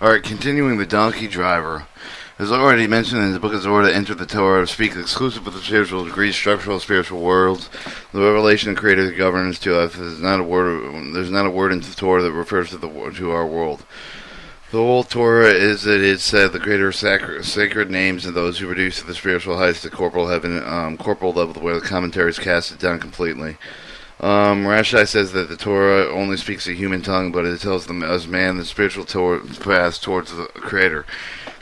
Alright, continuing the donkey driver. As already mentioned in the book of Zohar, to enter the Torah speaks exclusive with the spiritual degrees, structural spiritual worlds. The revelation created governance to us. There's not a word in the Torah that refers to our world. The whole Torah is, it is said, the greater sacred names of those who reduce to the spiritual heights to corporal heaven, corporal level, where the commentaries cast it down completely. Rashi says that the Torah only speaks a human tongue, but it tells them as man the spiritual path towards the Creator.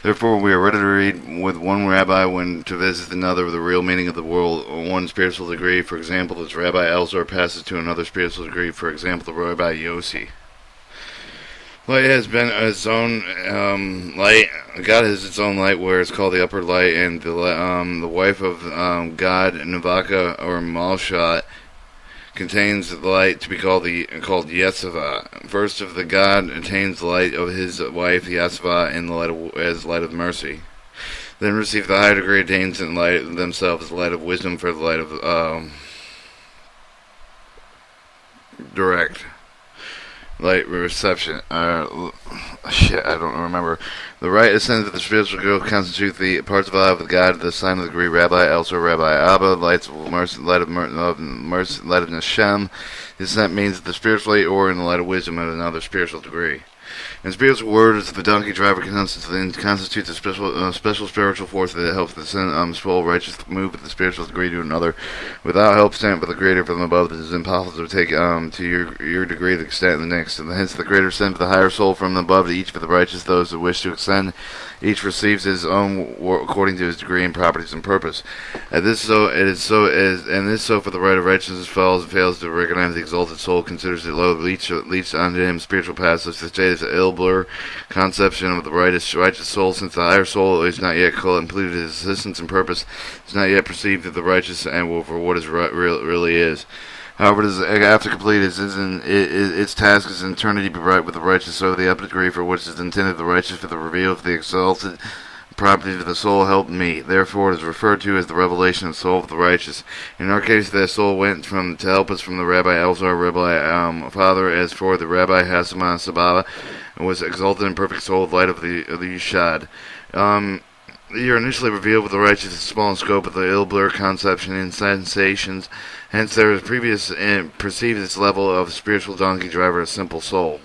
Therefore, we are ready to read with one rabbi when to visit another the real meaning of the world, one spiritual degree. For example, as Rabbi Elzar passes to another spiritual degree. For example, the Rabbi Yossi. Light has been its own light. God has its own light, where it's called the upper light, and the wife of God, Navaka or Malshat, contains the light to be called Yetzavah. First of the God attains the light of his wife Yetzavah in the light as light of mercy. Then receive the higher degree attains in light themselves the light of wisdom for the light of direct light reception. I don't remember. The right ascends of the spiritual growth constitute the parts of the God, the sign of the degree Rabbi, also Rabbi Abba, light of mercy, light of Neshem. This means the spiritual light or in the light of wisdom at another spiritual degree. In spiritual words, the donkey driver constitutes a special spiritual force that helps the soul righteous move with the spiritual degree to another. Without help sent by the Creator from above, it is impossible to take to your degree the extent of the next. And hence, the Creator sends the higher soul from above to each of the righteous, those who wish to ascend. Each receives his own according to his degree and properties and purpose. And this so for the right of righteousness fails to recognize the exalted soul, considers it low, leads unto him spiritual paths, such as state is an ill blur conception of the righteous soul, since the higher soul is not yet completed his existence and purpose, is not yet perceived of the righteous and for what is really is. However, it is after complete its task is in eternity be right with the righteous, so the upper degree for which is intended the righteous for the reveal of the exalted properties of the soul helped me. Therefore, it is referred to as the revelation of the soul of the righteous. In our case, that soul went to help us from the Rabbi Elzar, Rabbi Father, as for the Rabbi Hasama Sababa, and was exalted in perfect soul of light of the Yeshad. You're initially revealed with the righteous is small in scope of the ill-blur conception and sensations. Hence, there is previous perceived its level of spiritual donkey driver, a simple soul.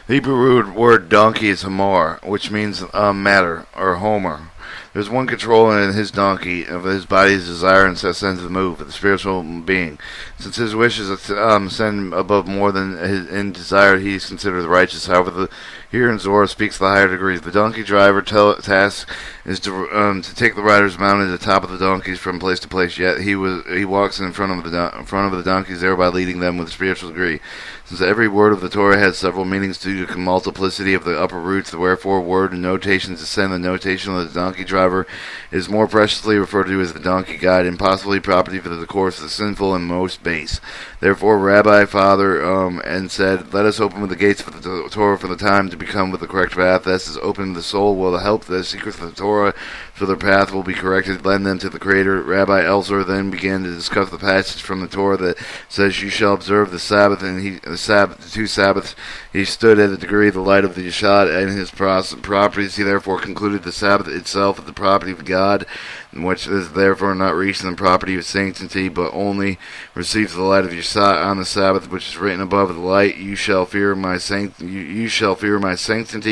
The Hebrew word donkey is hamar, which means matter, or homer. There's one control in his donkey of his body's desire and sense of the move of the spiritual being. Since his wishes ascend above more than his in desire, he is considered righteous. However, here in Zohar speaks the higher degrees. The donkey driver task is to take the riders mounted at the top of the donkeys from place to place. Yet he walks in front of the donkeys, thereby leading them with a spiritual degree. Since every word of the Torah has several meanings due to the multiplicity of the upper roots, the wherefore word and notations ascend. The notation of the donkey driver is more preciously referred to as the donkey guide, and possibly property for the course of the sinful and most base. Therefore, Rabbi Father and said, "Let us open with the gates of the Torah for the time to become with the correct path. Thus is opened the soul will help the secrets of the Torah, so their path will be corrected. Lend them to the Creator." Rabbi Elzar then began to discuss the passage from the Torah that says, "You shall observe the Sabbath," and the 2 Sabbaths. He stood at the degree of the light of the Yeshad and his properties. He therefore concluded the Sabbath itself is the property of God, which is therefore not reached in the property of sanctity, but only receives the light of Yeshad on the Sabbath, which is written above the light. You shall fear my sanctity,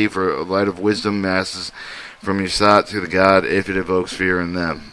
for a light of wisdom masses from Yeshad to the God, if it evokes fear in them.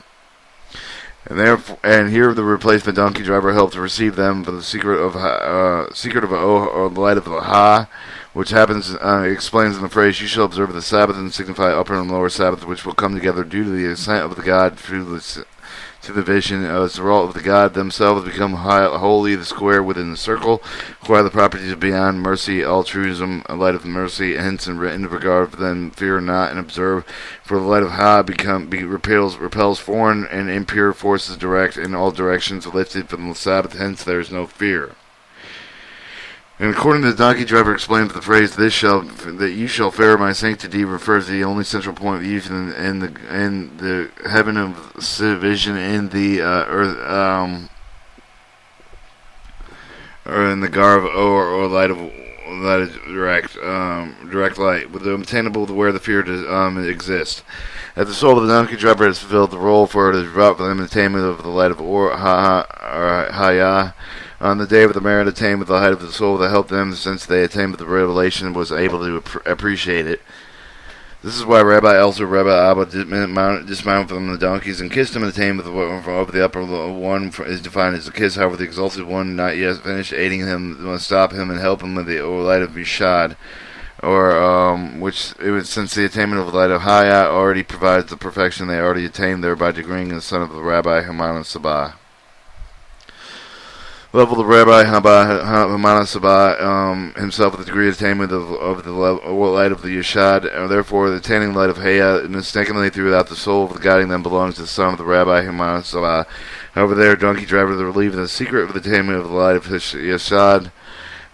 And here the replacement donkey driver helped to receive them for the secret of or the light of the Ha, which explains in the phrase, "You shall observe the Sabbath," and signify upper and lower Sabbath, which will come together due to the ascent of the God to the vision. As the result of the God themselves become holy, the square within the circle, acquire the properties of beyond mercy, altruism, a light of mercy, hence in regard for them, fear not and observe. For the light of Ha repels foreign and impure forces direct in all directions, lifted from the Sabbath, hence there is no fear. And according to the donkey driver explained, the phrase that you shall fear my sanctity refers to the only central point of use in the heaven of vision in the earth, or in the garb or light of that is direct light, with the obtainable to where the fear exists. As the soul of the donkey driver has fulfilled the role for it is brought for them attainment of the light of Or Haya. On the day of the merit attained with the height of the soul that helped them since they attained with the revelation was able to appreciate it. This is why Rabbi Elser, Rabbi Abba dismounted from the donkeys and kissed him and attained with the upper one is defined as a kiss. However, the exalted one not yet finished aiding him must stop him and help him with the light of Bishad, or which it was since the attainment of the light of Haya already provides the perfection they already attained, thereby degrading the son of the Rabbi Haman Sabah. Level of Rabbi Haman Sabah himself with the degree of attainment of the light of the Yeshad, therefore the attaining light of Haya mistakenly throughout the soul of the guiding them belongs to the son of the Rabbi Haman Sabah. However, their donkey driver the relief the secret of the attainment of the light of Yeshad.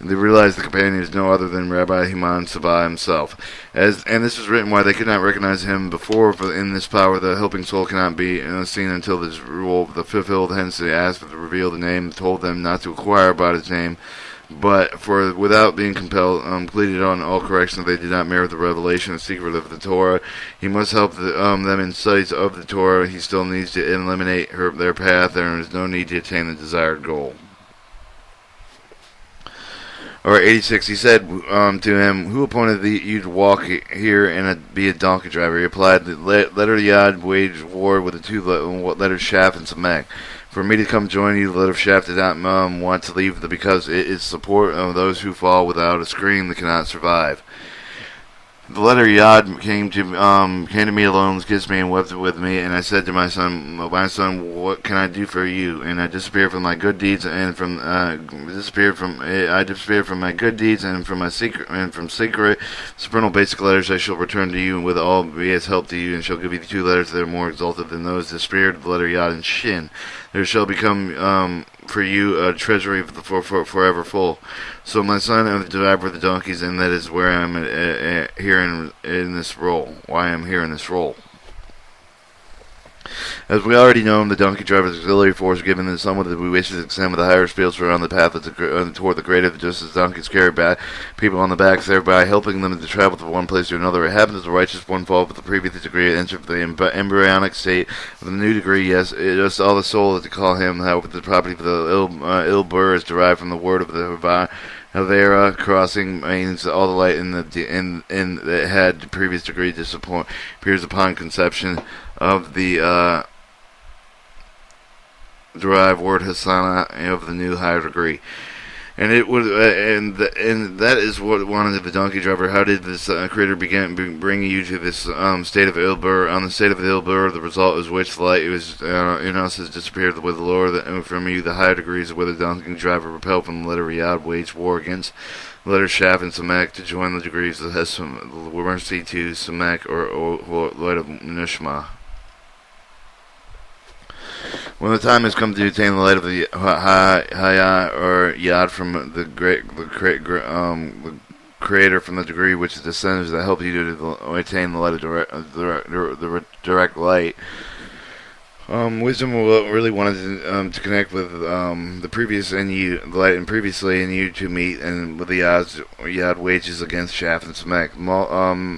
They realized the companion is no other than Rabbi Haman Sabah himself. And this was written why they could not recognize him before, for in this power the helping soul cannot be seen until this rule the fulfilled. Hence they asked for to reveal the name, told them not to inquire about his name, but for without being compelled, pleaded on all correction that they did not merit the revelation and secret of the Torah. He must help them in studies of the Torah. He still needs to eliminate their path. There is no need to attain the desired goal. Or 86, he said to him, "Who appointed you to walk here and be a donkey driver?" He replied, "The letter Yad waged war with the two letters Shaf and Samek. For me to come join you, the letter Shaf did not want to leave because it is support of those who fall without a scream that cannot survive. The letter Yad came to me alone, kissed me, and wept with me. And I said to my son, what can I do for you? And I disappeared from my good deeds, and I disappeared from my good deeds, and from secret supernal basic letters. I shall return to you, and with all be as help to you, and shall give you the two letters that are more exalted than those. The spirit of the letter Yad and Shin. There shall become for you a treasury for forever full. So my son of the driver of the donkeys, and that is where I am here in this role. Why I am here in this role. As we already know, the donkey driver's auxiliary force given in some of the wishes extend with the higher spirits around the path toward the greater, just as donkeys carry back people on the backs, thereby helping them to travel from one place to another. It happens as the righteous one fall with the previous degree and enter the embryonic state of the new degree. Yes, it is all the soul to call him. However, the property of the ill burr is derived from the word of the Havera crossing means all the light in that had the previous degree disappoint appears upon conception of the derived word Hasana of the new higher degree. And it would, and that is what wanted the donkey driver. How did this creator begin bringing you to this state of Ilbur? On the state of Ilbur, the result is which the light was in us has disappeared with the lower from you. The higher degrees of where the donkey driver repelled from the letter Riyad waged war against the letter Shaf and Samek to join the degrees of Hesam, mercy to Samek or light of Nishma. When the time has come to attain the light of the Haya or Yad from the Creator from the degree which is descendants that help you to attain the light of the direct light. Wisdom really wanted to connect with the previous and you, the light and previously and you to meet, and with the Yad wages against Shaf and Samek.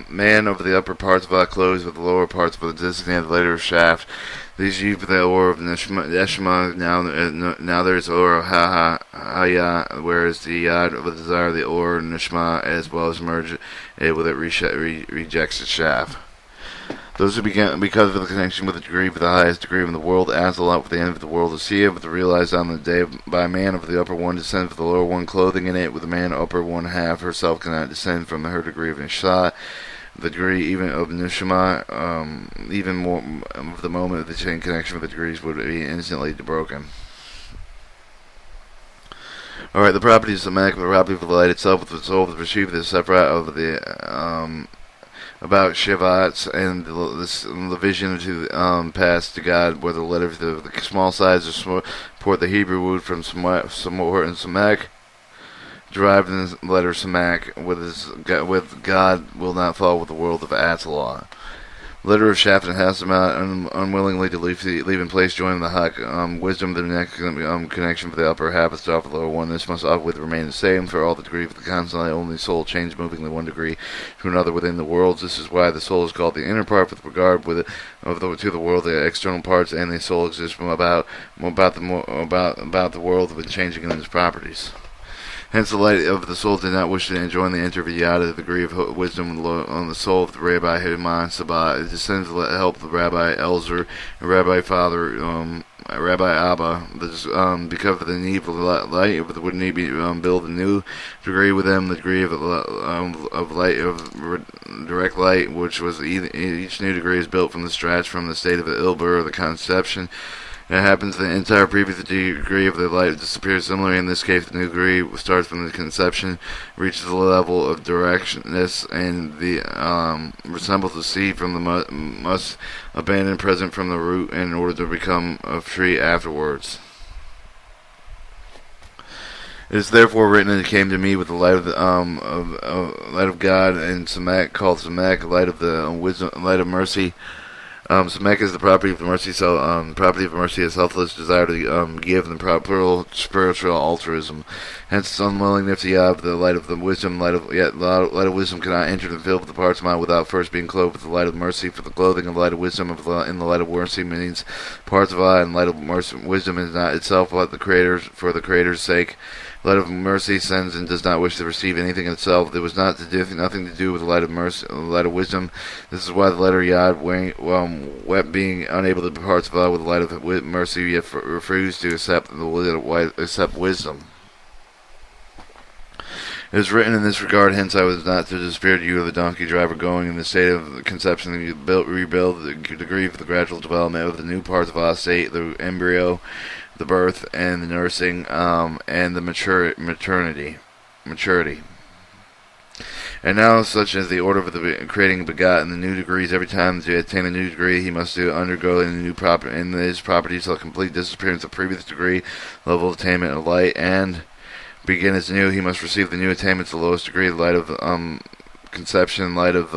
Man over the upper parts of our clothes with the lower parts of the designated later shaft. These use the ore of Neshma. Now there's ore Haya, whereas the Yad of the desire the ore Neshma as well as merge it with it rejects the shaft. Those who began because of the connection with the degree of the highest degree of the world, as a lot with the end of the world, to see it, but to realize on the day by man of the upper one descends with the lower one, clothing in it, with the man upper one half herself cannot descend from her degree of Nishah, the degree even of Nishma, even more of the moment of the chain connection with the degrees would be instantly broken. Alright, the properties of the Mac, the property of the light itself, with the soul, with the receiver, the separate of the about Shivats and the vision to pass to God, where the letters the small size support the Hebrew word from Samor and Samek, derived in the letter Samak, with God will not fall with the world of Atalah. Letter of Shaft and Hasselman unwillingly to leave in place, joining the hot wisdom of the next connection for the upper half of the lower one. This must always remain the same for all the degree of the constantly only soul change moving the one degree to another within the worlds. This is why the soul is called the inner part with regard to the world, the external parts, and the soul exists from about the world when changing in its properties. Hence, the light of the soul did not wish to enjoin the interviyata, the degree of wisdom on the soul of the Rabbi Haman Sabah. It descends to help the Rabbi Elzer and Rabbi Father, Rabbi Abba, because of the need for light, would need to build a new degree with them, the degree of light, of direct light, which was each new degree is built from the scratch from the state of the Ilber, or the conception. It happens the entire previous degree of the light disappears. Similarly, in this case, the new degree starts from the conception, reaches the level of directness, and resembles the seed from the must abandon present from the root in order to become a tree afterwards. It is therefore written, and it came to me with the light of the light of God, and Samak called Samak, light of the wisdom, light of mercy. Samek is the property of the mercy, property of mercy is selfless desire to give the proper spiritual altruism. Hence, its unwillingness to have the light of the wisdom, light of wisdom cannot enter the field of the parts of mind without first being clothed with the light of mercy. For the clothing of light of wisdom in the light of mercy means parts of eye, and light of mercy, wisdom is not itself but the Creator's for the Creator's sake. Light of mercy sends and does not wish to receive anything in itself. There was nothing to do with the light of mercy, the light of wisdom. This is why the letter Yod, being unable to depart with the light of mercy, yet refused to accept wisdom. It is written in this regard, hence I was not to despair to you of the donkey driver going in the state of conception, and you rebuild the degree of the gradual development of the new parts of our state, the embryo, the birth, and the nursing, and the maturity. And now, such as the order of the creating begotten, the new degrees, every time to attain a new degree, he must undergo in his properties a complete disappearance of previous degree, level of attainment of light, and begin as new. He must receive the new attainments, the lowest degree, the light of conception, light of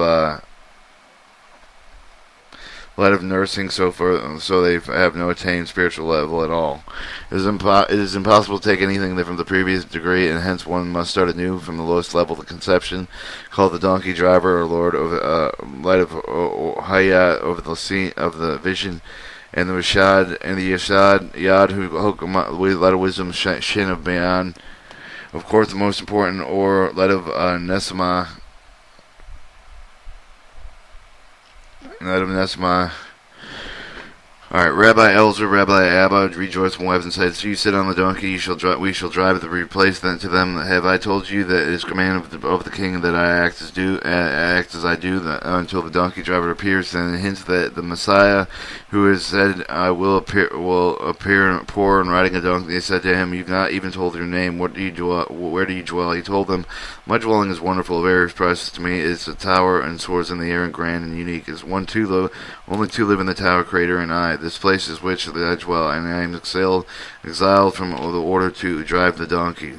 nursing, so they have no attained spiritual level at all. It is impossible to take anything from the previous degree, and hence one must start anew from the lowest level of conception, called the donkey driver, or Lord of light of Hayat, over the scene of the vision, and the Rashad, and the Yashad, Yad, who light of wisdom, Shin of Bayan. Of course, the most important, or light of Nesama. Alright, Rabbi Elzer, Rabbi Abba, rejoiced from wives and said, so you sit on the donkey, we shall drive to replace them to them. Have I told you that it is command of the king that I act as I do, until the donkey driver appears? Then it hints that the Messiah, who has said, I will appear poor and riding a donkey. They said to him, you've not even told your name. Where do you dwell? He told them, my dwelling is wonderful, very precious to me. It's a tower and soars in the air and grand and unique. It's only two live in the tower, Creator and I. This place is which I dwell, and I am exiled from the order to drive the donkey.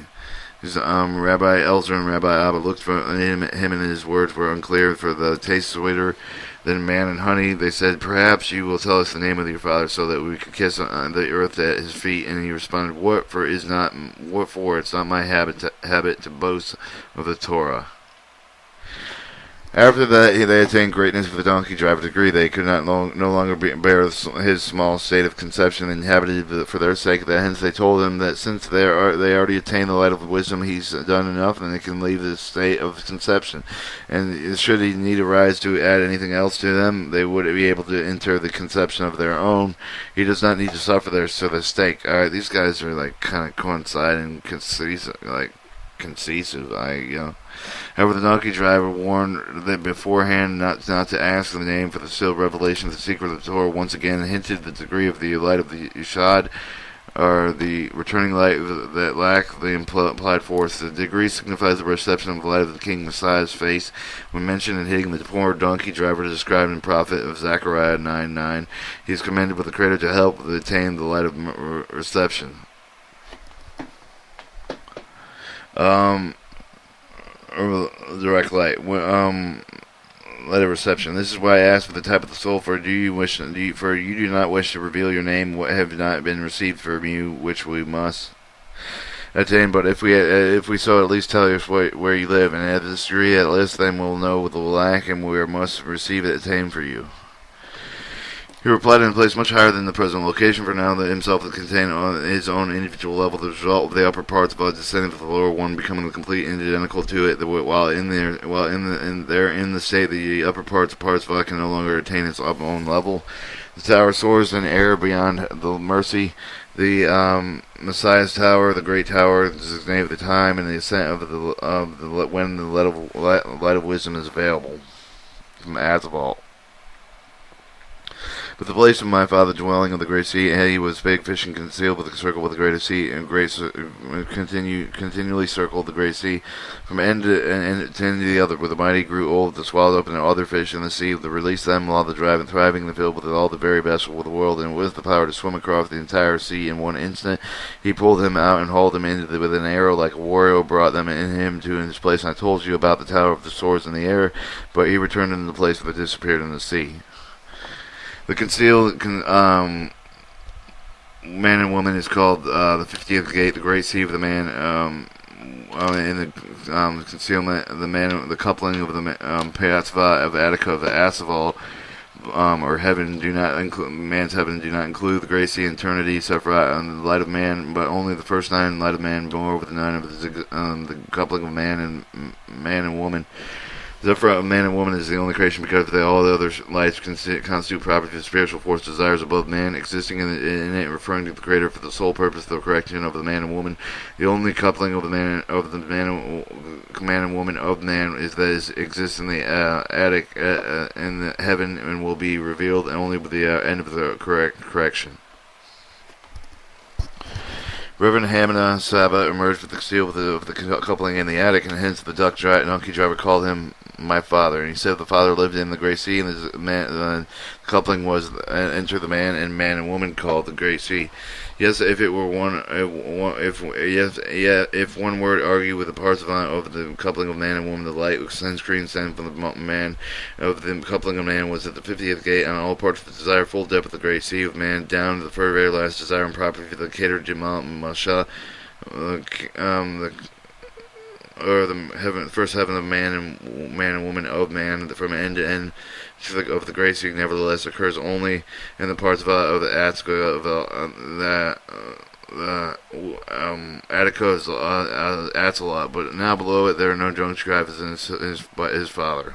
Rabbi Elzer and Rabbi Abba looked for him, and his words were unclear, for the taste is sweeter than man and honey. They said, perhaps you will tell us the name of your father, so that we could kiss the earth at his feet. And he responded, what for? It's not my habit to boast of the Torah. After that, they attained greatness for the donkey driver degree. They could no longer bear his small state of conception, inhabited for their sake. Hence, they told him that since they already attained the light of wisdom, he's done enough, and they can leave the state of conception. And should he need a rise to add anything else to them, they would be able to enter the conception of their own. He does not need to suffer their stake. All right, these guys are like kind of coinciding, concisive. However, the donkey driver warned them beforehand not to ask the name for the sealed revelation of the secret of the Torah. Once again, hinted the degree of the light of the Yeshad, or the returning light that lack the implied force. The degree signifies the reception of the light of the King Messiah's face. When mentioned in hitting the poor donkey driver described in Prophet of Zechariah 9:9, he is commanded by the Creator to help attain the light of reception. Direct light. light of reception. This is why I asked for the type of the soul. For you do not wish to reveal your name, what have not been received from you, which we must attain. But if we so at least tell us where you live, and at this degree at least, then we'll know the lack, and we must receive it attained for you. He replied in a place much higher than the present location, for now that himself would contain on his own individual level the result of the upper parts of us descending to the lower one, becoming the complete and identical to it. While in the state, the upper parts of us can no longer attain its own level. The tower soars in air beyond the mercy. The Messiah's tower, the great tower, designated the time and the ascent when the light of wisdom is available. From Azavalt. But the place of my father dwelling of the great sea, he was big fishing concealed with a circle with the greatest sea, and continually circled the great sea from end to end to the other. Where the mighty grew old, the swallowed up and other fish in the sea, to release them while the driving thriving the filled with all the very best of the world, and with the power to swim across the entire sea in one instant, he pulled him out and hauled him into with an arrow like a warrior, brought them in him to his place. And I told you about the tower of the swords in the air, but he returned into the place where it disappeared in the sea. The concealed man and woman is called the 50th gate, the great sea of the man. In the concealment, the coupling of the Payatsva of Attica of the Asaval, or heaven, do not include man's heaven. Do not include the great sea, eternity, Sephiroth, and the light of man, but only the first 9 light of man. Moreover, the 9 of the coupling of man and woman. Therefore, a man and woman is the only creation because all the other lights constitute property of spiritual force desires above man, existing in it, referring to the Creator for the sole purpose of the correction of the man and woman. The only coupling of the man and woman of man is that it exists in the attic in the heaven and will be revealed only with the end of the correction. Reverend Hamina Saba emerged with the seal of the coupling in the attic, and hence the donkey driver called him my father. And he said the father lived in the great sea, and the coupling was enter the man and woman called the great sea. Yes, if it were if one were to argue with the parts of the coupling of man and woman, the light sunscreen sent from the man of the coupling of man was at the 50th gate, and all parts of the desire full depth of the great sea of man, down to the very last desire and property for the Keter Jamal Masha, or the first heaven of man and woman of man, from end to end of the great sea, nevertheless occurs only in the parts of the Attica of the Attica is Atzelot, but now below it there are no junction drivers but his father.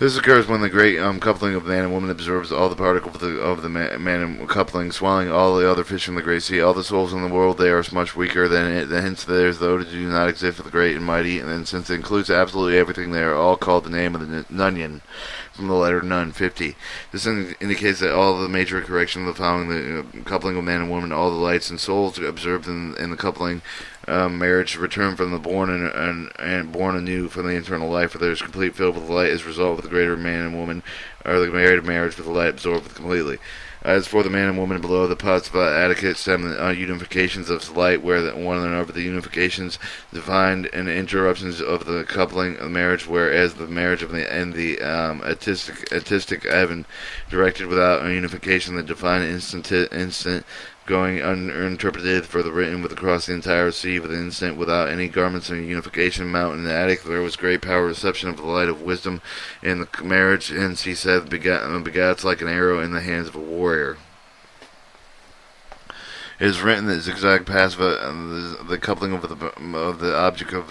This occurs when the great coupling of man and woman absorbs all the particles of the man and coupling, swallowing all the other fish in the great sea. All the souls in the world, they are much weaker than it. Hence, there is though to do not exist for the great and mighty. And then, since it includes absolutely everything, they are all called the name of the Nunyan, from the letter Nun 50. This indicates that all the major correction of the following, the coupling of man and woman, all the lights and souls observed in the coupling. Marriage, return from the born and born anew from the eternal life, for there is complete filled with light as a result of the greater man and woman, or the married marriage with the light absorbed completely. As for the man and woman below, the pots of Attica stem the unifications of light, where one another the unifications defined and interruptions of the coupling of marriage, whereas the marriage of the artistic heaven directed without a unification, the divine instant going uninterpreted for the written with across the entire sea with the instant without any garments and unification mount in the attic. There was great power reception of the light of wisdom in the marriage, and he said begats like an arrow in the hands of a warrior. It is written that zigzag passive the coupling of the object of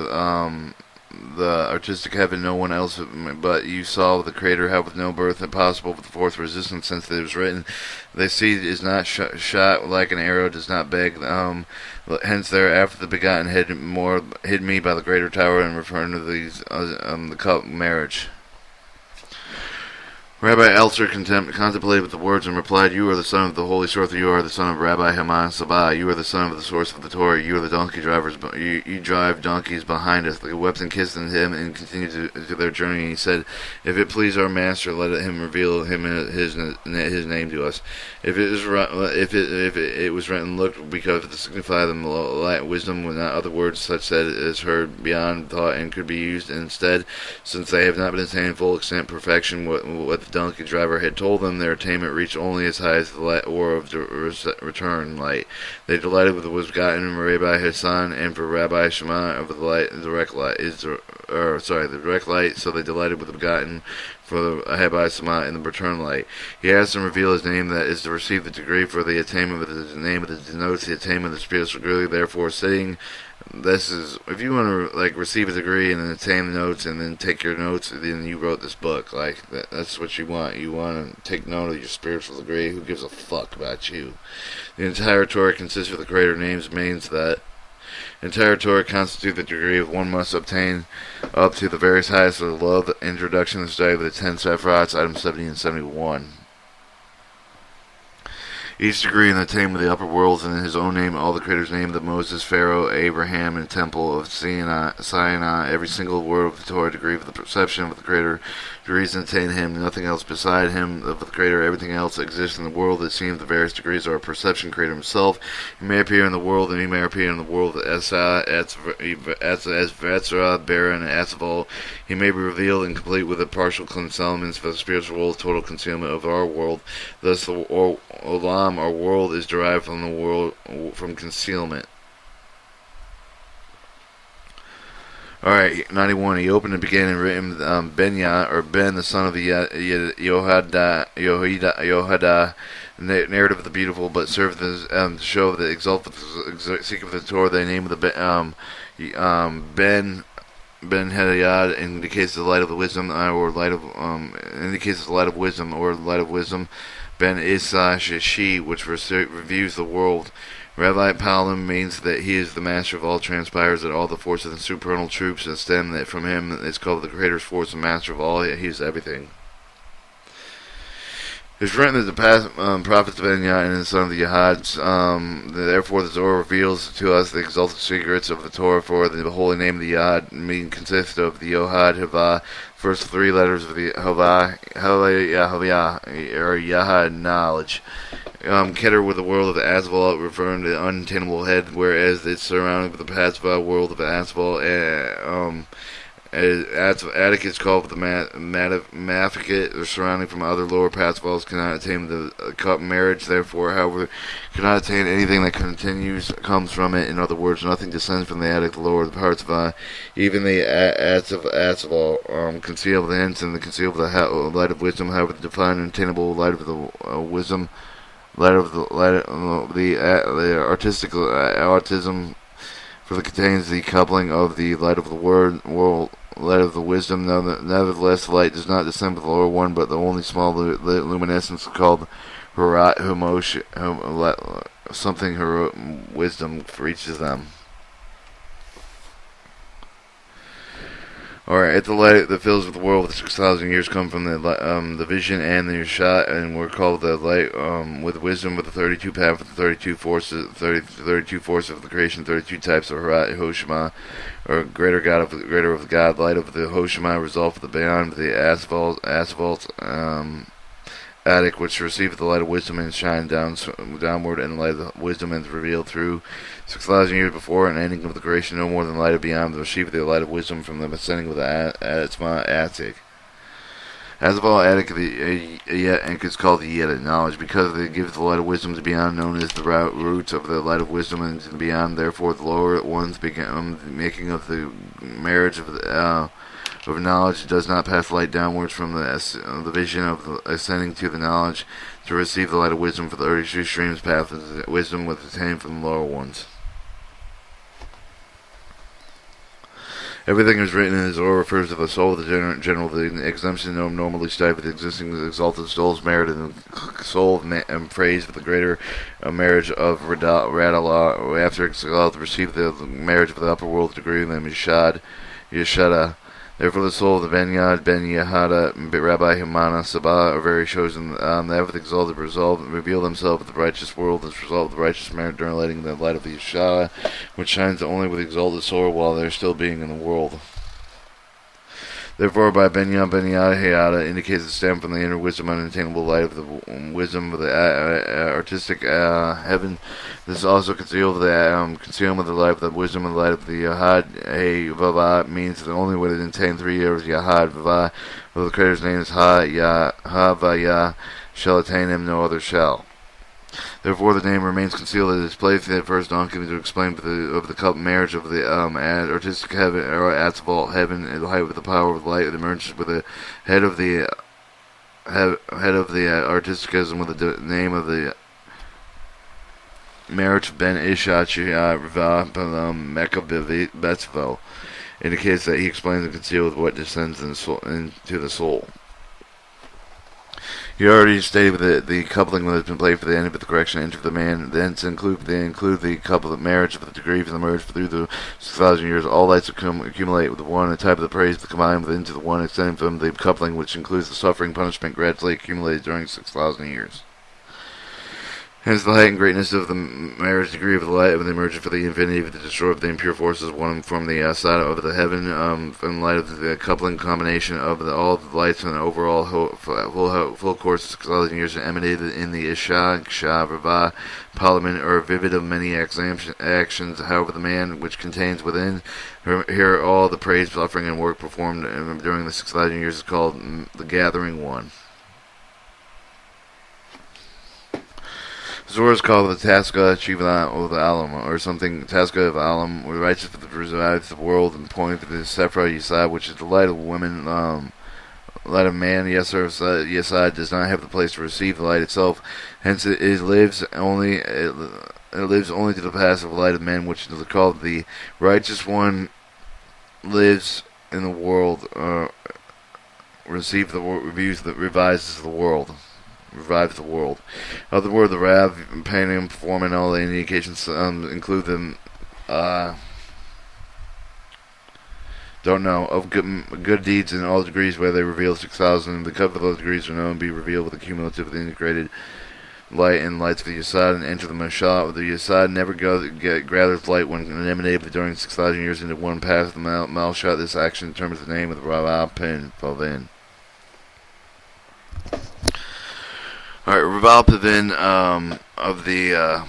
the artistic heaven, no one else but you saw the Creator have with no birth impossible with the fourth resistance, since it was written, the seed is not shot like an arrow, does not beg. Hence thereafter the begotten hid me by the greater tower, and referring to these the marriage. Rabbi Elster contemplated the words and replied, "You are the son of the holy sorcerer. You are the son of Rabbi Haman Sabah. You are the son of the source of the Torah. You are the donkey drivers. You drive donkeys behind us." They wept and kissed him and continued to their journey. And he said, "If it please our master, let him reveal his name to us. If it was written, look, because to signify them light wisdom, with not other words such that it is heard beyond thought and could be used instead, since they have not been attained in full extent perfection. What the donkey driver had told them, their attainment reached only as high as the light or of the return light. They delighted with what was gotten in Rabbi Hassan and for Rabbi Shema of the direct light. So they delighted with the begotten for the Rabbi Shema in the return light. He asked them to reveal his name, that is to receive the degree for the attainment of the name that denotes the attainment of the spiritual degree. Therefore, sitting. This is, if you want to receive a degree and then attain the notes and then take your notes, then you wrote this book. That's what you want. You want to take note of your spiritual degree. Who gives a fuck about you? The entire Torah consists of the Creator names, means that the entire Torah constitutes the degree of one must obtain up to the various highest of the love. Introduction to the study of the 10 Sephirots, items 70 and 71. Each degree in the attainment of the upper worlds, and in his own name, all the Creator's name, the Moses, Pharaoh, Abraham, and Temple of Sinai, every single word of the Torah degree of the perception of the Creator, degrees that attain him, nothing else beside him of the Creator, everything else that exists in the world. It seems the various degrees are a perception Creator himself. He may appear in the world, and he may appear in the world as Vetzra, Bera, and Asval. He may be revealed and complete with the partial concealments for the spiritual world, total concealment of our world. Thus, the Olam, our world, is derived from the world from concealment. Alright, 91. He opened and began and written Benya, or Ben, the son of the Yohada, narrative of the beautiful, but served as to show the exalt seek of the Torah. The name of the Ben Hadayad indicates the light of the wisdom, or light of indicates the light of wisdom, or light of wisdom. Ben Isa Shashi, which reviews the world. Rabbi Palim means that he is the master of all transpires, that all the forces and supernal troops that stem that from him is called the Creator's force, and master of all. He is everything. It's written that the prophets of Enya and the son of the Yahads, therefore the Zohar reveals to us the exalted secrets of the Torah, for the holy name of the Yahad consists of the Yohad Havah, first three letters of the Havah, or Yahad, knowledge. Keter with the world of Asval, referring to the unattainable head, whereas it's surrounded with the Pasva world of Asval. Attic is called the Maficat, or surrounding from other lower Pasvals, cannot attain the cup marriage, therefore, however, cannot attain anything that comes from it. In other words, nothing descends from the attic, the lower the parts of even the Asval, conceal the hints and the conceal the light of wisdom, however, the defined and attainable light of the wisdom. The artistic autism, for the contains the coupling of the light of the world, light of the wisdom. Nevertheless, the light does not descend with the lower one, but the only small luminescence called something wisdom for each of them. Alright, at the light that fills with the world with 6,000 years come from the vision and the shot, and we're called the light with wisdom, with the 32 path, with the 32 forces, 32 forces of the creation, 32 types of Hoshema, or greater of the God, light of the Hoshema, result of the beyond the asphalt, attic, which receiveth the light of wisdom and shine downward, and the light of the wisdom is revealed through 6,000 years before, and ending of the creation, no more than the light of beyond, receiveth the light of wisdom from the ascending with the attic. As of all attic, the Yet is called the Yet knowledge, because they give the light of wisdom to beyond, known as the roots of the light of wisdom and to beyond. Therefore, the lower ones become making of the marriage of knowledge does not pass light downwards from the vision of the ascending to the knowledge to receive the light of wisdom, for the 32 streams path of wisdom with attained from the lower ones. Everything is written in his Zohar refers to the soul of the general. The exemption normally studied with the existing exalted souls merit and soul and praise for the greater marriage of Radallah. After exalted receive the marriage of the upper world degree of them Yeshada. Therefore, the soul of the Ben Yad, Ben Yehada, Rabbi Himana, Sabah are very chosen. The heaven exalted reveal themselves in the righteous world as a result of the righteous merit during lighting the light of the Yeshua, which shines only with the exalted soul while they're still being in the world. Therefore, by Benya Hayata indicates the stem from the inner wisdom, unattainable light of the wisdom of the artistic heaven. This is also concealed the concealment of the light of the wisdom of the light of the Yahad. Vava means that the only way to attain 3 years Yahad Vava, though the Creator's name is Ha-Va-Ya, shall attain him, no other shall. Therefore, the name remains concealed at its place. The first donkey to explain of the marriage of the artistic heaven, or asphalt heaven, the height with the power of light that emerges with the head of the artisticism with the name of the marriage of Ben Isha Riva Mecca Betzvo indicates that he explains and conceals what descends into the soul. He already stated that the coupling that has been played for the end of the correction into the man, thence include the couple of marriage of the degree of the merge through the 6,000 years. All lights accumulate with the one, and type of the praise combined into the one, extending from the coupling, which includes the suffering punishment gradually accumulated during 6,000 years. Hence, the height and greatness of the marriage degree of the light of the emergence for the infinity of the destroyer of the impure forces, one from the side of the heaven, from light of the coupling combination of all the lights and the overall full course of 6,000 years emanated in the Isha, Ksha, Rava, Parliament, or vivid of many actions. However, the man which contains within here all the praise, suffering, and work performed during the 6,000 years is called the Gathering One. Zohar is called the Taska Chiva of the Alam, or something Taska of Alam, where righteous for the revives the world and point to the Sephra Yesod, which is the light of woman, light of man. Yesod does not have the place to receive the light itself, hence it lives only to the passive light of men, which is called the righteous one. Lives in the world, revises the world. Revives the world. Other word, the Rav, painting, performing, all the indications include them. Don't know of good deeds in all degrees where they reveal 6,000. The cup of those degrees are known and be revealed with the cumulative of the integrated light and lights of the Yesod and enter the Mashah. The Yesod never gathers light when emanated during 6,000 years into one path of the Malshah. This action determines the name of the Rav Pin Pavin. Alright, Raval Pavin of the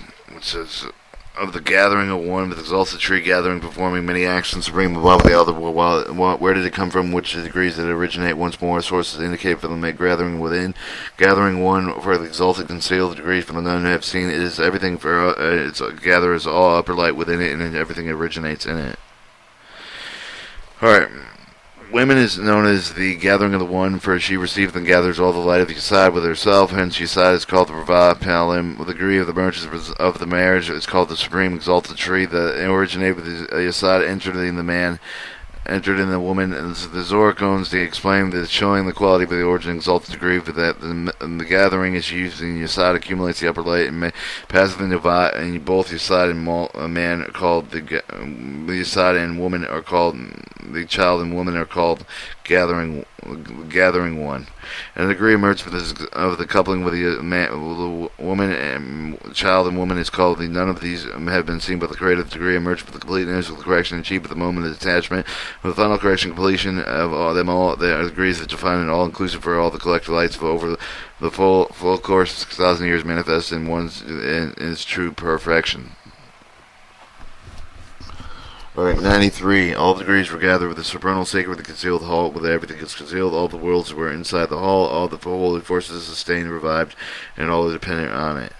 gathering of one with exalted tree gathering, performing many actions to bring above the other. Where did it come from? Which degrees did it originate? Once more, sources indicate for the gathering within. Gathering one for the exalted concealed degrees from the none who have seen. It is everything for its gathers all upper light within it, and everything originates in it. Alright. Women is known as the gathering of the one, for she receives and gathers all the light of Yesod with herself. Hence, Yesod is called the Rava Palim. The degree of the merges of the marriage is called the supreme exalted tree. The originated with Yesod entered in the man, entered in the woman. And the Zohar goes to explain that showing the quality of the origin exalted degree, but that the gathering is used in Yesod accumulates the upper light and passes into divide, and both Yesod and man are called the Yesod and woman are called the child and woman are called gathering one. And the degree emerged of the coupling with the woman and child and woman is called the none of these have been seen, but the creative degree emerged with the completeness of the correction achieved at the moment of detachment. With the final correction completion of all them all, there are degrees that define an all-inclusive for all the collective lights over the full course of 6,000 years manifest in its true perfection. Alright, 93. All the degrees were gathered with the supernal sacred, the concealed hall, with everything is concealed. All the worlds were inside the hall. All the holy forces sustained, revived, and all are dependent on it.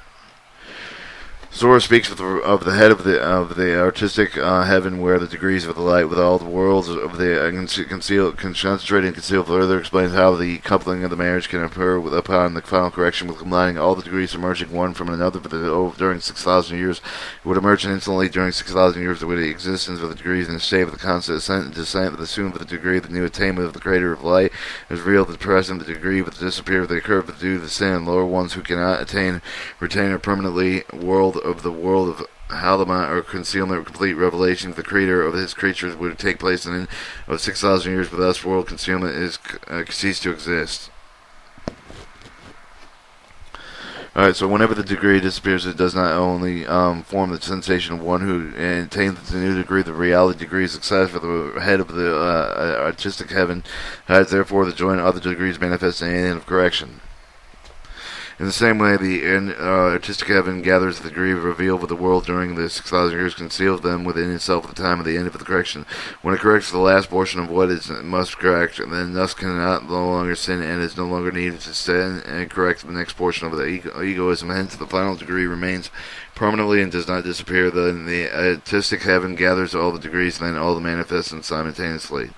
Zohar speaks of the head of the artistic heaven, where the degrees of the light with all the worlds of the concentrated and concealed. Further explains how the coupling of the marriage can occur upon the final correction, with combining all the degrees emerging one from another. During 6,000 years, it would emerge instantly. During 6,000 years, the existence of the degrees in the state of the constant ascent and descent, with the assumed of the degree of the new attainment of the Creator of light is real. The present the degree with the disappear of the curve due to the sin. Lower ones who cannot retain or permanently world of the world of how the mind or concealment or complete revelation of the creator of his creatures would take place in the end of 6,000 years, but thus world concealment is ceased to exist. Alright, so whenever the degree disappears, it does not only form the sensation of one who attains the new degree, the reality degree success for the head of the artistic heaven, has therefore the joint other degrees manifest in the end of correction. In the same way, the artistic heaven gathers the degree revealed with the world during the 6,000 years, conceals them within itself at the time of the end of the correction. When it corrects the last portion of what it must correct, then thus cannot no longer sin and is no longer needed to sin and correct the next portion of the egoism. Hence, the final degree remains permanently and does not disappear. Then the artistic heaven gathers all the degrees, then all the manifests simultaneously.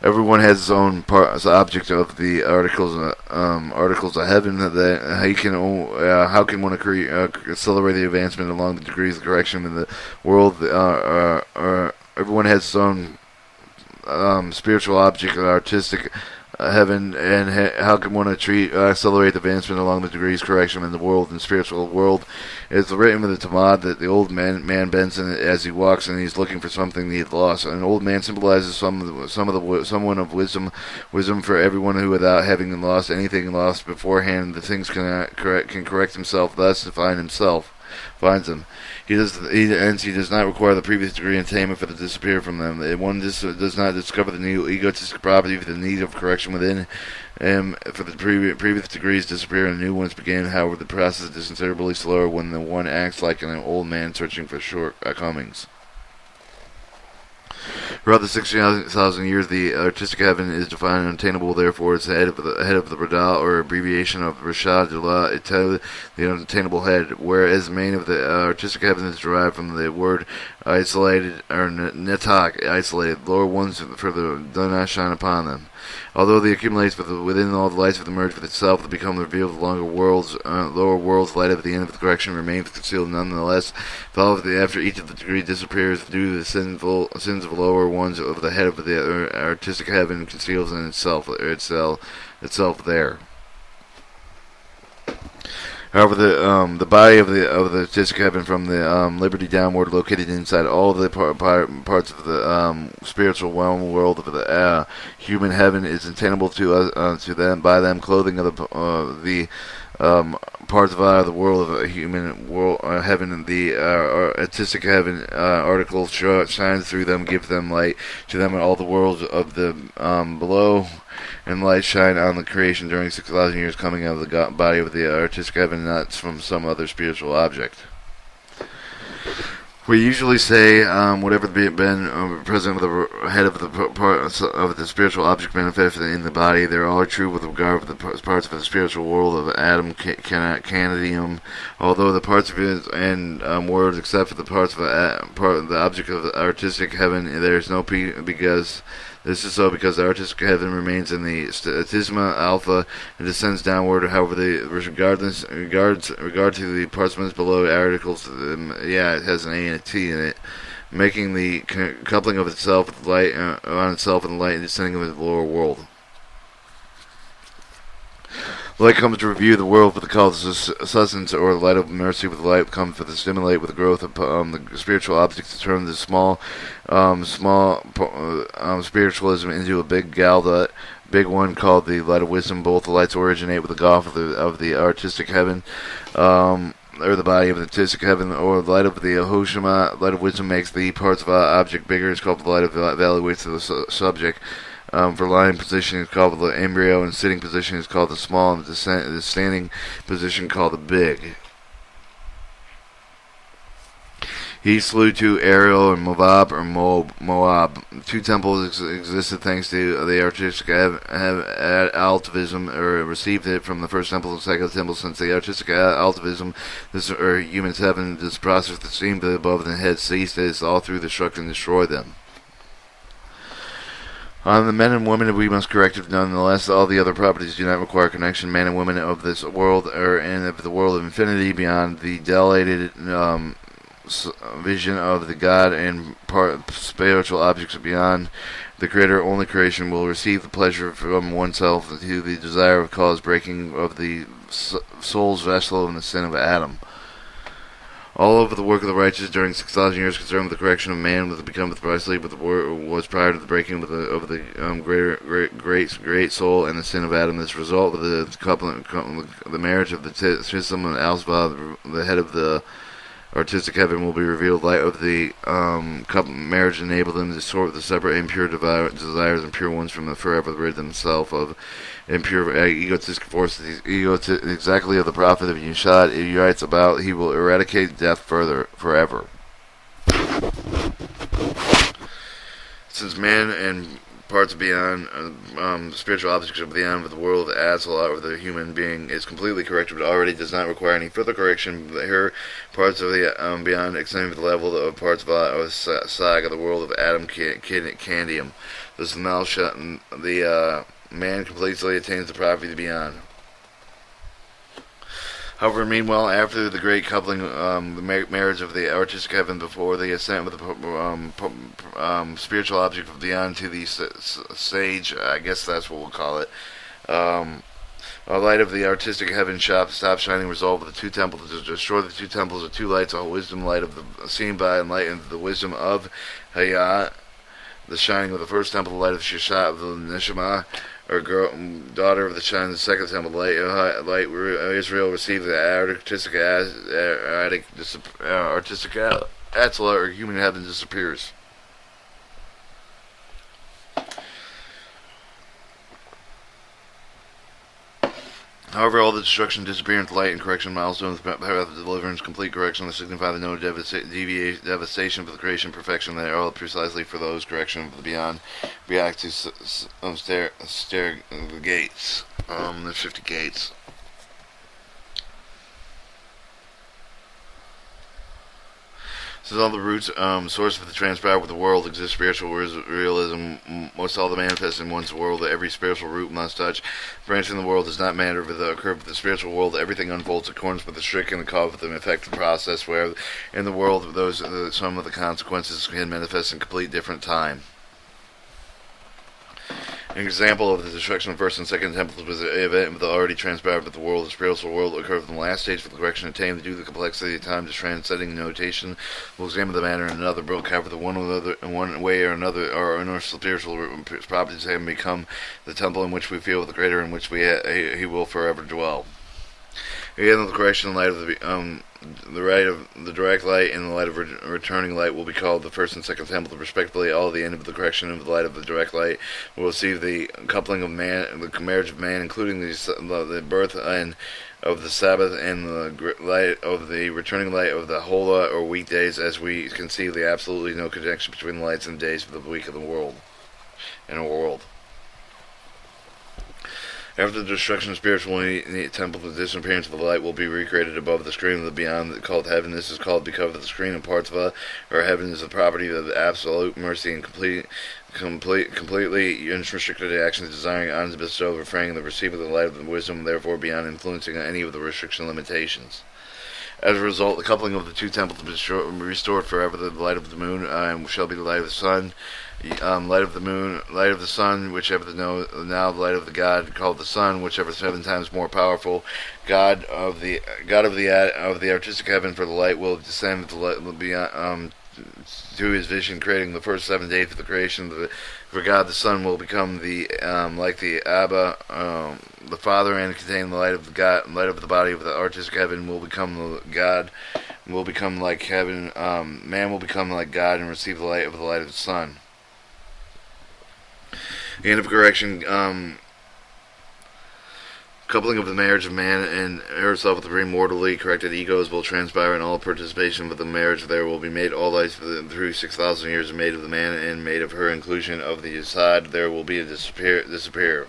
Everyone has his own object of the articles of heaven. That how can one accelerate the advancement along the degrees of correction in the world? Everyone has his own spiritual object, artistic heaven, and how can one accelerate the advancement along the degrees correction in the world and spiritual world? It's written with the Talmud that the old man bends in it as he walks, and he's looking for something he had lost. An old man symbolizes someone of wisdom for everyone who, without having lost anything lost beforehand, the things can correct himself, thus to find himself. Finds them. He does not require the previous degree and attainment for the disappear from them. One does not discover the new egotistic property for the need of correction within him. For the previous degrees disappear and new ones begin. However, the process is considerably slower when the one acts like an old man searching for shortcomings. Throughout the 60,000 years, the artistic heaven is defined and unattainable. Therefore, it's the head of the Radal, or abbreviation of Rashad Dula, the unattainable head. Whereas the main of the artistic heaven is derived from the word isolated, or netak, isolated. Lower ones for the do not shine upon them. Although they accumulate within all the lights of the merge with itself, they become revealed. The lower worlds, light at the end of the correction, remains concealed nonetheless. After each of the degrees disappears, due to the sins of lower ones of the head of the artistic heaven conceals in itself there. However, the body of the artistic heaven from the liberty downward, located inside all of the parts of the spiritual realm world of the human heaven, is attainable to them by them. Clothing of the parts of the world of a human world heaven, and the artistic heaven article shines through them, gives them light to them, and all the worlds of the below. And light shine on the creation during 6,000 years, coming out of the body of the artistic heaven, not from some other spiritual object. We usually say, whatever been present with the head of the parts of the spiritual object manifested in the body, they are all true with regard to the parts of the spiritual world of Adam, Canadium. Although the parts of it and words, except for the parts of the object of the artistic heaven, there is no because. This is so because the artistic heaven remains in the statisma alpha and descends downward. However, regard to the parchments below articles, it has an A and a T in it, making the coupling of itself with light on itself and the light and descending into the lower world. Light comes to review the world with the call of sustenance, or the light of mercy with the light comes to stimulate with the growth of the spiritual objects to turn the small spiritualism into a big galdut, big one called the light of wisdom. Both the lights originate with the golf of the artistic heaven, or the body of the artistic heaven, or the light of the Hoshima. Light of wisdom makes the parts of an object bigger. It's called the light of evaluates the subject. For lying position is called the embryo, and sitting position is called the small, and the standing position called the big. He slew two Ariel and Moab. Two temples existed thanks to the artistic altivism, or received it from the first temple and second temple. Since the artistic altivism, humans heaven, this process that seemed above the head ceased, is all through destruction and destroy them. On the men and women we must correct it. Nonetheless, all the other properties do not require connection. Men and women of this world are in the world of infinity, beyond the dilated vision of the God, and spiritual objects beyond the Creator. Only creation will receive the pleasure from oneself to the desire of cause breaking of the soul's vessel in the sin of Adam. All of the work of the righteous during 6,000 years concerned with the correction of man was become precisely what the was prior to the breaking of the great soul and the sin of Adam. This result of the coupling, the marriage of the Shisham and Alsva, the head of the artistic heaven, will be revealed. Light of the marriage enabled them to sort the separate impure desires and pure ones from the forever rid themselves of impure egotistic forces. Exactly of the prophet of Yeshua, he writes about, he will eradicate death forever. Since man and parts beyond spiritual objects of beyond of the world, as a lot of the human being is completely corrected, but already does not require any further correction. Here, parts of the beyond extending to the level of parts of saga, the world of Adam Candium. This now the man completely attains the prophecy beyond. However, meanwhile, after the great coupling, the marriage of the artistic heaven before the ascent of the spiritual object of beyond to the sage, I guess that's what we'll call it. A light of the artistic heaven stopped shining, resolved with the two temples to destroy the two temples of two lights, a wisdom light of the seen by and light of the wisdom of Hayat, the shining of the first temple, the light of Shishat of the Neshama, or daughter of the shining, the second temple, light Israel received the artistic Atla, or human heaven disappears. However, all the destruction, disappearance, light, and correction milestones, the path of deliverance, complete correction, signify the no devastation for the creation, perfection. They are all precisely for those correction of the beyond. React to the gates. There's 50 gates. Since all the roots, source of the transpower of the world exists, spiritual realism must all the manifest in one's world that every spiritual root must touch. Branching the world does not matter with the curve of the spiritual world. Everything unfolds according with the strict and the cause of the effective process, where in the world those some of the consequences can manifest in complete different time. An example of the destruction of first and second temples was the event of the already transpired of the world. The spiritual world occurred from the last stage for the correction attained due to the complexity of time to transcending notation. We'll examine the matter in another book. However, the one way or another, our spiritual properties have become the temple in which we feel the greater, in which he will forever dwell. Again, the correction light of the right of the direct light and the light of returning light will be called the first and second temple, respectively. All the end of the correction of the light of the direct light will receive the coupling of man, the marriage of man, including the birth and of the Sabbath and the light of the returning light of the Hola or weekdays, as we conceive the absolutely no connection between the lights and days of the week of the world in a world. After the destruction of spiritual temple, the disappearance of the light will be recreated above the screen of the beyond, called heaven. This is called because of the screen and parts of or heaven is the property of the absolute mercy and completely unrestricted actions, desiring on to bestow, refraining the receiver of the light of the wisdom, therefore beyond influencing any of the restriction limitations. As a result, the coupling of the two temples will be restored forever. The light of the moon shall be the light of the sun. Light of the moon, light of the sun, whichever now the light of the God called the sun, whichever 7 times more powerful. God of the artistic heaven, for the light will descend with the light will be to his vision, creating the first 7 days of the creation. For God the Son will become the like the Abba, the Father, and contain the light of the God, light of the body of the artistic heaven will become the God, will become like heaven. Man will become like God and receive the light of the Son. The end of correction, coupling of the marriage of man and herself with the immortally corrected egos will transpire in all participation with the marriage. There will be made all life through 6,000 years made of the man and made of her inclusion of the Yesod. There will be a disappear.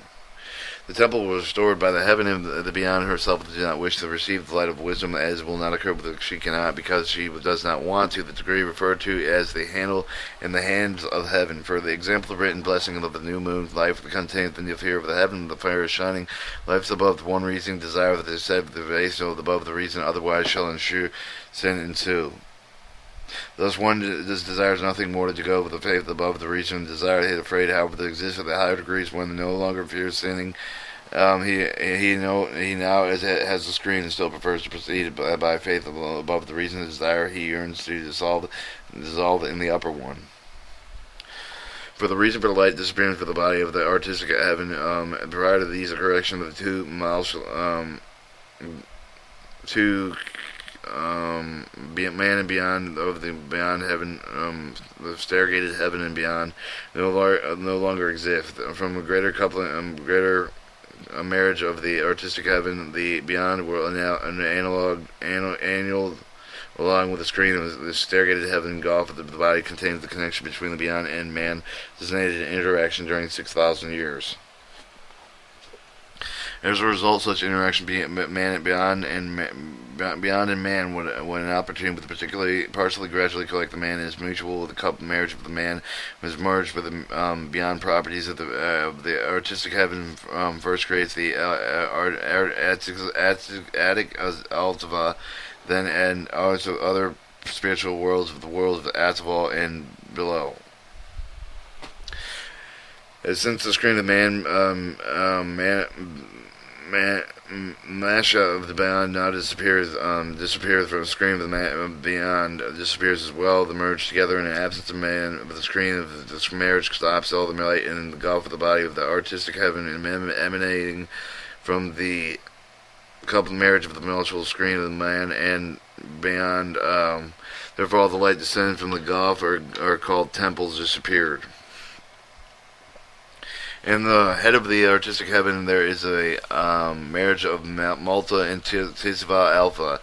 The temple was restored by the heaven and the beyond herself did not wish to receive the light of wisdom, as will not occur because she cannot, because she does not want to. The degree referred to as the handle in the hands of heaven. For the example of written blessing of the new moon, life containeth in the fear of the heaven, the fire is shining, life above the one reason, desire that is said the base above the reason, otherwise shall ensue sin ensue. Thus one desires nothing more to go with the faith above the reason, desire hate afraid, however, that exists at the higher degrees when no longer fears sinning, He now has the screen and still prefers to proceed by faith above the reason and desire he yearns to dissolve in the upper one. For the reason for the light disappearing for the body of the artistic heaven, prior to these, a correction of the two man and beyond of the beyond heaven, the stairgated heaven and beyond, no longer exist. From a greater coupling, greater a marriage of the artistic heaven, the beyond world, an annual along with the screen of the stairgated heaven engulfed the body contains the connection between the beyond and man, designated interaction during 6,000 years. As a result, such interaction beyond and man, when an opportunity with particularly partially gradually collect the man is mutual with the couple marriage of the man was merged with the beyond properties of the artistic heaven. First creates the attic altava, then and also other spiritual worlds of the world of the Atval and below. Since the screen of Masha of the beyond now disappears from the screen of the beyond disappears as well. The merge together in an absence of man, but the screen of this marriage stops all the light in the gulf of the body of the artistic heaven emanating from the coupled marriage of the mutual screen of the man and beyond. Therefore, all the light descending from the gulf are called temples disappeared. In the head of the artistic heaven, there is a marriage of Malta and Tisva Alpha,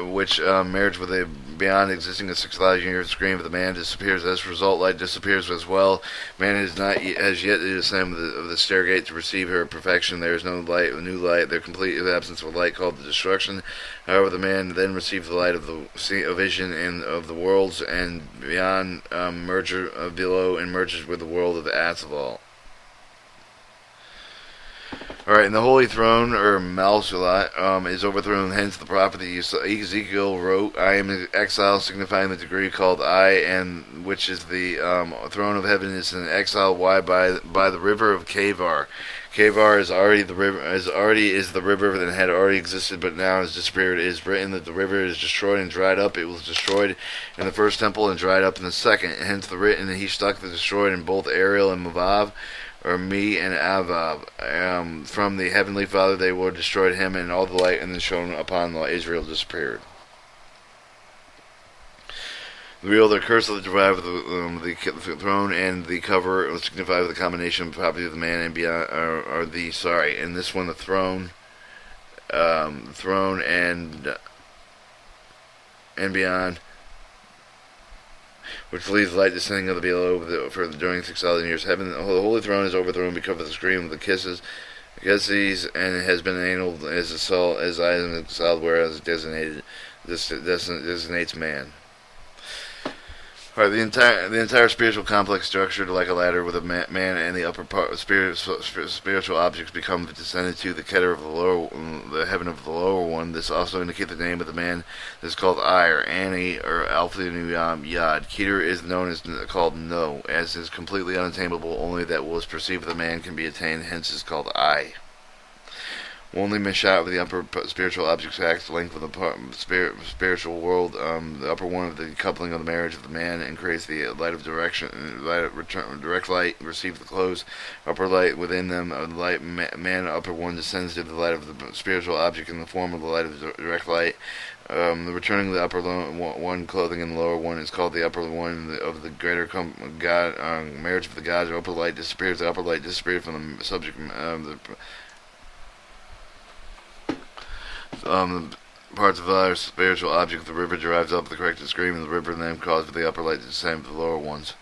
which marriage with a beyond existing of 6,000 years screen of the man disappears. As a result, light disappears as well. Man is not as yet to descend of the stairgate to receive her perfection. There is no light, new light. There complete absence of light called the destruction. However, the man then receives the light of the vision and of the worlds and beyond merger of below and merges with the world of the Atzaval. Alright, and the holy throne, or Malsulat, is overthrown, hence the prophet Ezekiel wrote, I am in exile, signifying the degree called I, and which is the throne of heaven is in exile. Why? By the river of Kavar. Kavar is already the river, that had already existed, but now has disappeared. It is written that the river is destroyed and dried up. It was destroyed in the first temple and dried up in the second. Hence the written, he struck the destroyed in both Ariel and Mavav, or me and Avab. From the heavenly Father they were destroyed him, and all the light and then shone upon Israel disappeared. The curse of the derived the throne and the cover signify the combination of the property of the man and beyond in this one the throne and beyond, which leaves light descending of the below for during 6,000 years. Heaven, the holy throne is overthrown because of the scream of the kisses, and has been annulled as a soul, as I am exiled, whereas it designates man. Right, the entire spiritual complex structured like a ladder with a man and the upper part of spiritual objects become descended to the Keter of the heaven of the lower one. This also indicates the name of the man. This is called I, or Ani, or Alpha Nuyam Yad. Keter is known as called No, as is completely unattainable. Only that was perceived of the man can be attained. Hence is called I. Only Meshat of the upper spiritual objects acts link with the spiritual world. The upper one of the coupling of the marriage of the man and creates the light of direct light. Receive the closed upper light within them. The light man upper one descends to the light of the spiritual object in the form of the light of direct light. The returning of the upper one clothing in the lower one is called the upper one of the greater God marriage of the gods. The upper light disappears. The upper light disappears from the subject the parts of the spiritual object. The river derives up the corrected scream, and the river then causes the upper light to descend to the lower ones.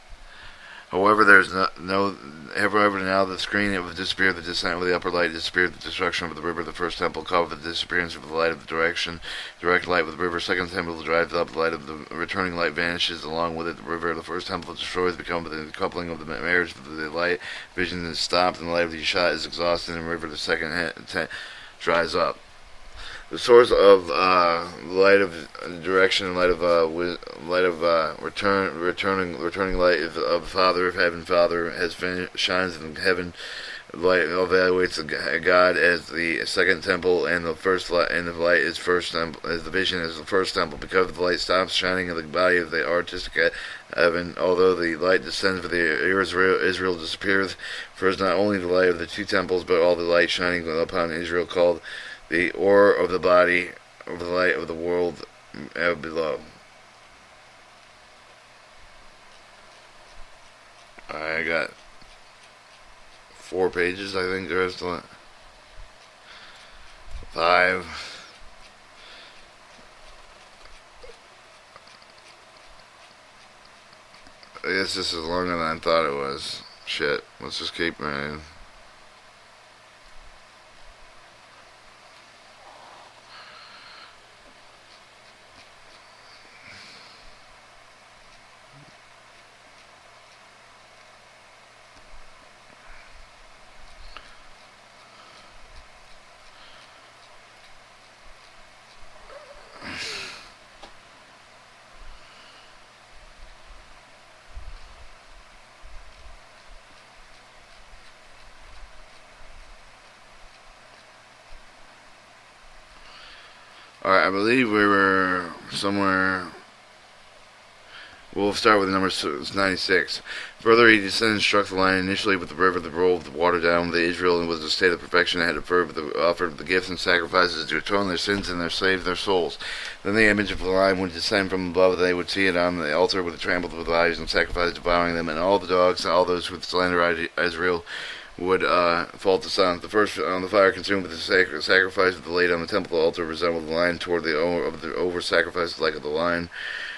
However, now the screen it would disappear. The descent of the upper light disappeared. The destruction of the river. The first temple covered the disappearance of the light of the direct light with the river. Second temple drives up. The light of the returning light vanishes along with it. The river. The first temple destroys, become the coupling of the marriage of the light. Vision is stopped, and the light of the Yeshat is exhausted. And the river, the second dries up. The source of light of direction and light of returning light of the Father of Heaven, Father shines in heaven light evaluates God as the second temple, and the first light, and the light is first temple, as the vision is the first temple. Because the light stops shining in the body of the artistic heaven, although the light descends for the Israel disappears. For is not only the light of the two temples, but all the light shining upon Israel, called the ore of the body of the light of the world below. I got 4 pages, I think, the rest of it. 5. I guess this is longer than I thought it was. Shit, let's just keep moving. Alright, I believe we were somewhere. We'll start with number 96. Further, he descended and struck the line initially with the river that rolled the water down with Israel, and was a state of perfection, and had offered the gifts and sacrifices to atone their sins and save their souls. Then the image of the line would descend from above, they would see it on the altar, would trample the bodies and sacrifice, devouring them, and all the dogs and all those who slander Israel would fall to silence. The first the fire consumed with the sacrifice of the laid on the temple altar resembled the lion toward the over sacrifice like of the lion,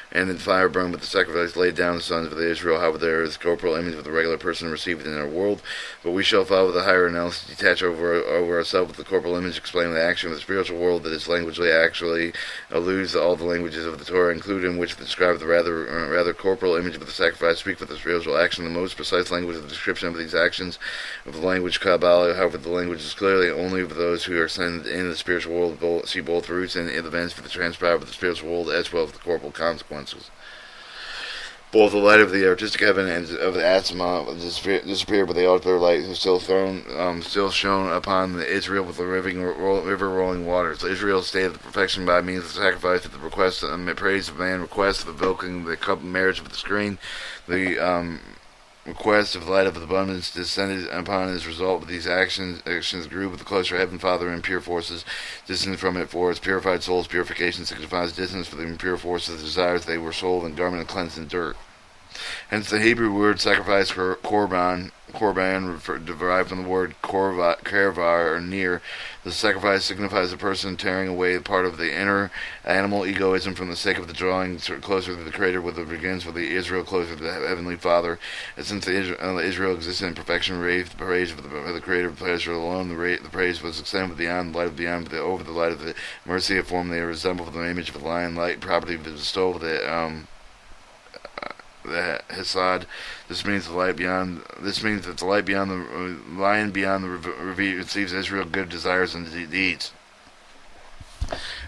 and the fire burned with the sacrifice laid down the sons of Israel. However, there is a corporal image of the regular person received in our world, but we shall follow the higher analysis, detach over ourselves with the corporal image, explain the action of the spiritual world that is languagely actually alludes to all the languages of the Torah, including which describe the rather corporal image of the sacrifice, speak for the spiritual action. The most precise language of the description of these actions of the language Kabbalah. However, the language is clearly only of those who are sent in the spiritual world, see both roots and events for the transpire of the spiritual world as well as the corporal consequences. Both the light of the artistic heaven and of the Atzma disappeared, but the altar light was still shone upon the Israel with the river rolling waters. So Israel stayed the perfection by means of sacrifice at the request and praise of man, request of evoking the marriage of the screen, the request of the light of abundance descended upon as a result of these actions grew with the closer heaven Father, and pure forces distant from it for its purified souls. Purification signifies distance for the impure forces, desires they were sold and garment and cleansed in dirt. Hence the Hebrew word sacrifice, korban, derived from the word kervar, or near. The sacrifice signifies a person tearing away part of the inner animal egoism from the sake of the drawing closer to the Creator, with it begins with the Israel closer to the Heavenly Father. And since the Israel existed in perfection, raised the praise of the Creator of Israel alone, the praise was extended beyond the light of beyond, over the light of the mercy of form. They resemble the image of the lion, light property bestowed the Hesed. This means that the light beyond the lion beyond the reveal receives Israel good desires and deeds.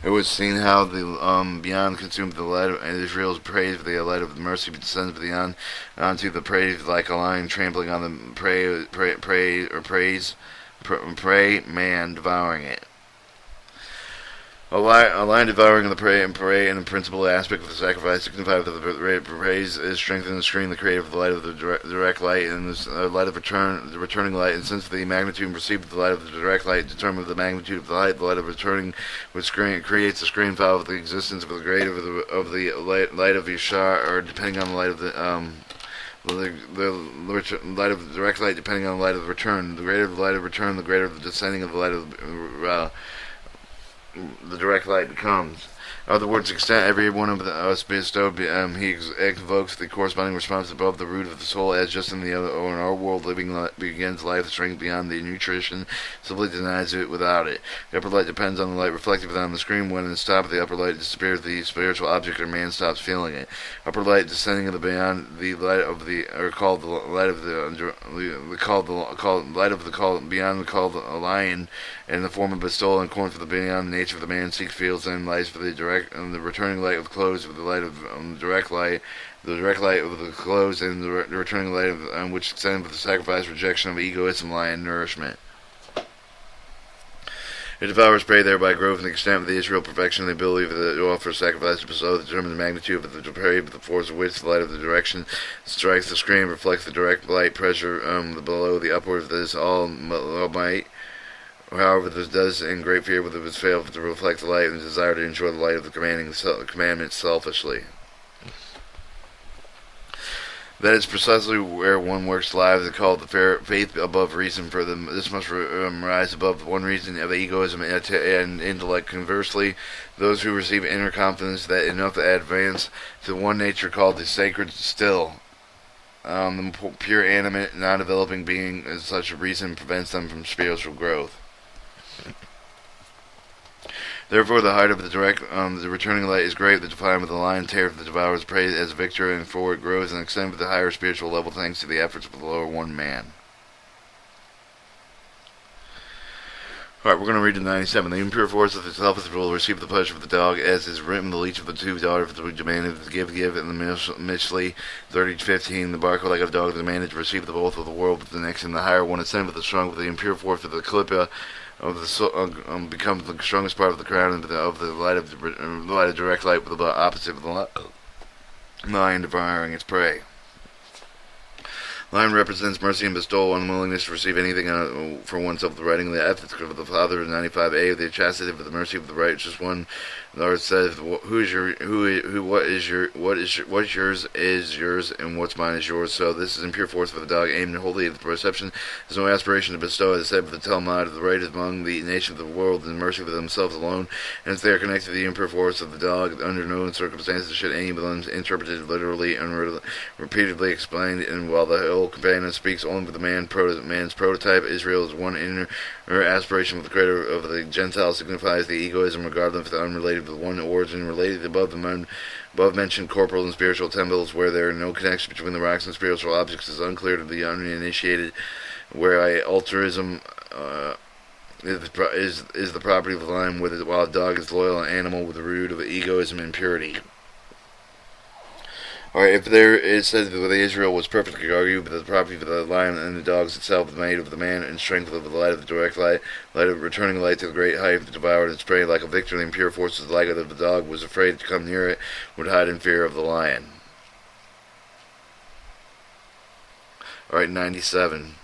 It was seen how the beyond consumed the light of Israel's praise for the light of mercy descends beyond onto the praise like a lion trampling on the prey man, devouring it. A lion devouring the prey and the principal aspect of the sacrifice signifies that the praise is strengthened and screen the Creator of the light of the direct light and the light of the returning light. And since the magnitude received of the light of the direct light determines the magnitude of the light of returning, which creates the screen file of the existence of the greater of the light of Yeshar, or depending on the light of the light of the direct light, depending on the light of the return. The greater the light of return, the greater the descending of the light of the direct light becomes. In other words, extent every one of us bestowed, he evokes the corresponding response above the root of the soul, as just in our world, living begins life, strength beyond the nutrition, simply denies it without it. The upper light depends on the light reflected on the screen. When it's stopped, the upper light disappears, the spiritual object or man stops feeling it. Upper light descending of the beyond the light of the, or called the light of beyond the called a lion, in the form of bestowal and corn for the beyond the nature of the man seeks fields and lies for the the returning light of the closed with the light of the direct light of the closed, and the returning light of which extended with the sacrifice, rejection of egoism, lie, and nourishment. It devours prey, thereby growth and the extent of the Israel perfection and the ability of the offer sacrifice to bestow the determined magnitude of the prey, but the force of which the light of the direction strikes the screen, reflects the direct light pressure below the upward of this all might. However, this does in great fear with its fail to reflect the light and desire to enjoy the light of the commandment selfishly. That is precisely where one works lives and called the faith above reason. For them, this must rise above one reason of egoism and intellect. Conversely, those who receive inner confidence that enough to advance to one nature called the sacred still, the pure animate, non-developing being, as such a reason prevents them from spiritual growth. Therefore, the height of the returning light is great. The defilement of the lion terror that devours prey as victor, and for it grows and extends to the higher spiritual level thanks to the efforts of the lower one man. Alright, we're going to read to 97. The impure force of the self will receive the pleasure of the dog, as is written, the leech of the two daughters demanded to give, and the Mishley 30-15, the bark like of the dog demanded to receive the both of the world, but the next and the higher one ascended with the strong, with the impure force of the klippa of the becomes the strongest part of the crown and of the light of the light of direct light with the opposite of the lion devouring its prey. Lion represents mercy and bestowal, unwillingness to receive anything for oneself. The writing of the ethics of the Father, 95a, the chastity of the mercy of the righteous one. The Lord says, what is yours, and what's mine is yours. So this is impure force for the dog, aimed wholly at the perception. There's no aspiration to bestow, as said, but the Talmud of the right among the nations of the world, and mercy for themselves alone. And if they are connected to the impure force of the dog, under no circumstances should any of them interpreted literally and repeatedly explained. And while the old companion speaks only for the man's prototype, Israel is one inner aspiration with the creator of the Gentiles, signifies the egoism regardless of the unrelated with one origin related above mentioned corporal and spiritual temples, where there are no connection between the rocks and spiritual objects, is unclear to the uninitiated, where altruism is the property of the lion, while a dog is loyal and animal with the root of egoism and purity. Alright, if there it says that Israel was perfectly argued, but the property of the lion and the dogs itself is made of the man and strength of the light of the direct light of returning light to the great height that devoured its prey like a victor. The impure forces like of the dog was afraid to come near it, would hide in fear of the lion. Alright, 97.